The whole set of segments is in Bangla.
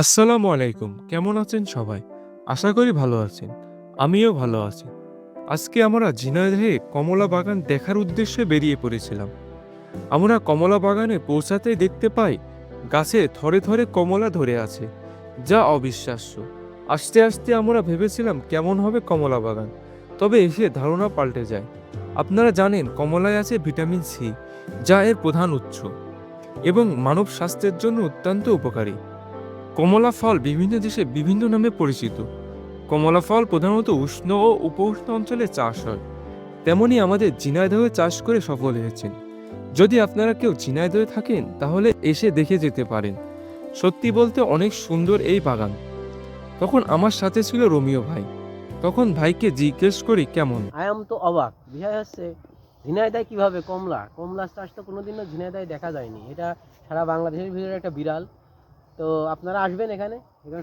আসসালামু আলাইকুম। কেমন আছেন সবাই? আশা করি ভালো আছেন। আমিও ভালো আছি। আজকে আমরা ঝিনাইদহে কমলা বাগান দেখার উদ্দেশ্যে বেরিয়ে পড়েছিলাম। আমরা কমলা বাগানে পৌঁছাতেই দেখতে পাই গাছে থরে থরে কমলা ধরে আছে, যা অবিশ্বাস্য। আস্তে আস্তে আমরা ভেবেছিলাম কেমন হবে কমলা বাগান, তবে এসে ধারণা পাল্টে যায়। আপনারা জানেন কমলায় আছে ভিটামিন সি, যা এর প্রধান উৎস এবং মানব স্বাস্থ্যের জন্য অত্যন্ত উপকারী। কমলা ফল বিভিন্ন দেশে বিভিন্ন নামে পরিচিত। কমলা ফল প্রধানত উষ্ণ ও উপউষ্ণ অঞ্চলে চাষ হয়। তেমনি আমাদের ঝিনাইদহে চাষ করে সফল হয়েছেন। যদি আপনারা কেউ ঝিনাইদহে থাকেন তাহলে এসে দেখে যেতে পারেন। সত্যি বলতে অনেক সুন্দর এই বাগান। তখন আমার সাথে ছিল রোমিও ভাই। তখন ভাইকে জিজ্ঞেস করি কেমন। আয়াম তো অবাক। বিষয় হচ্ছে ঝিনাইদহে কিভাবে কমলা চাষ তো কোনোদিনও ঝিনাইদহে দেখা যায়নি। এটা সারা বাংলাদেশের ভিতরে একটা বিরাল। তো আপনারা আসবেন এখানে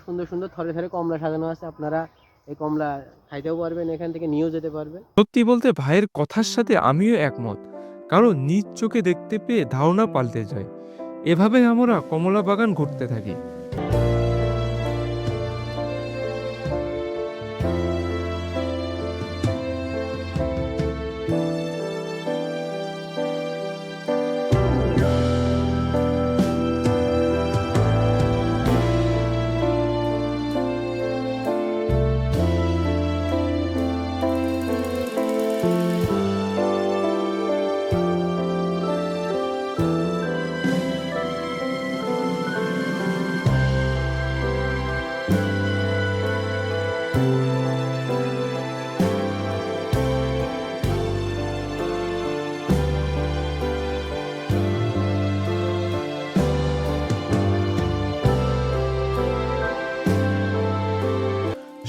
সুন্দর সুন্দর থরে থরে কমলা সাজানো আছে। আপনারা এই কমলা খাইতেও পারবেন, এখান থেকে নিয়েও যেতে পারবেন। সত্যি বলতে ভাইয়ের কথার সাথে আমিও একমত, কারণ নিজ চোখে দেখতে পেয়ে ধারণা পাল্টে যায়। এভাবে আমরা কমলা বাগান ঘুরতে থাকি।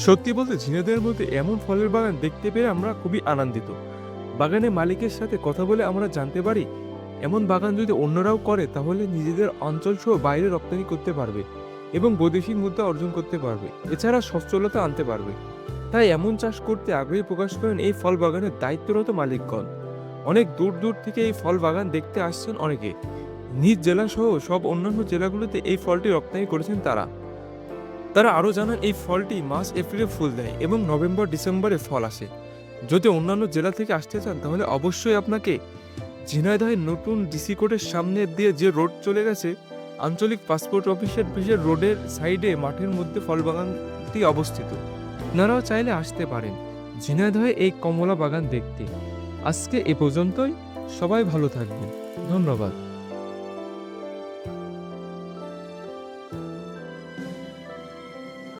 সত্যি বলতে ঝিনাইদহের মধ্যে এমন ফলের বাগান দেখতে পেয়ে আমরা খুবই আনন্দিত। বাগানের মালিকের সাথে কথা বলে আমরা জানতে পারি এমন বাগান যদি অন্যরাও করে তাহলে নিজেদের অঞ্চল সহ বাইরে রপ্তানি করতে পারবে এবং বৈদেশিক মুদ্রা অর্জন করতে পারবে, এছাড়া সচ্ছলতা আনতে পারবে। তাই এমন চাষ করতে আগ্রহী প্রকাশ করেন এই ফল বাগানের দায়িত্বরত মালিকগণ। অনেক দূর দূর থেকে এই ফল বাগান দেখতে আসছেন অনেকে। নিজ জেলা সহ সব অন্যান্য জেলাগুলোতে এই ফলটি রপ্তানি করেছেন তারা। তারা আরও জানান এই ফলটি মার্চ এপ্রিলে ফুল দেয় এবং নভেম্বর ডিসেম্বরে ফল আসে। যদি অন্যান্য জেলা থেকে আসতে চান তাহলে অবশ্যই আপনাকে ঝিনাইদহের নতুন ডিসি কোর্টের সামনে দিয়ে যে রোড চলে গেছে আঞ্চলিক পাসপোর্ট অফিসের পিছের রোডের সাইডে মাঠের মধ্যে ফল বাগানটি অবস্থিত। আপনারাও চাইলে আসতে পারেন ঝিনাইদহে এই কমলা বাগান দেখতে। আজকে এ পর্যন্তই। সবাই ভালো থাকবেন। ধন্যবাদ।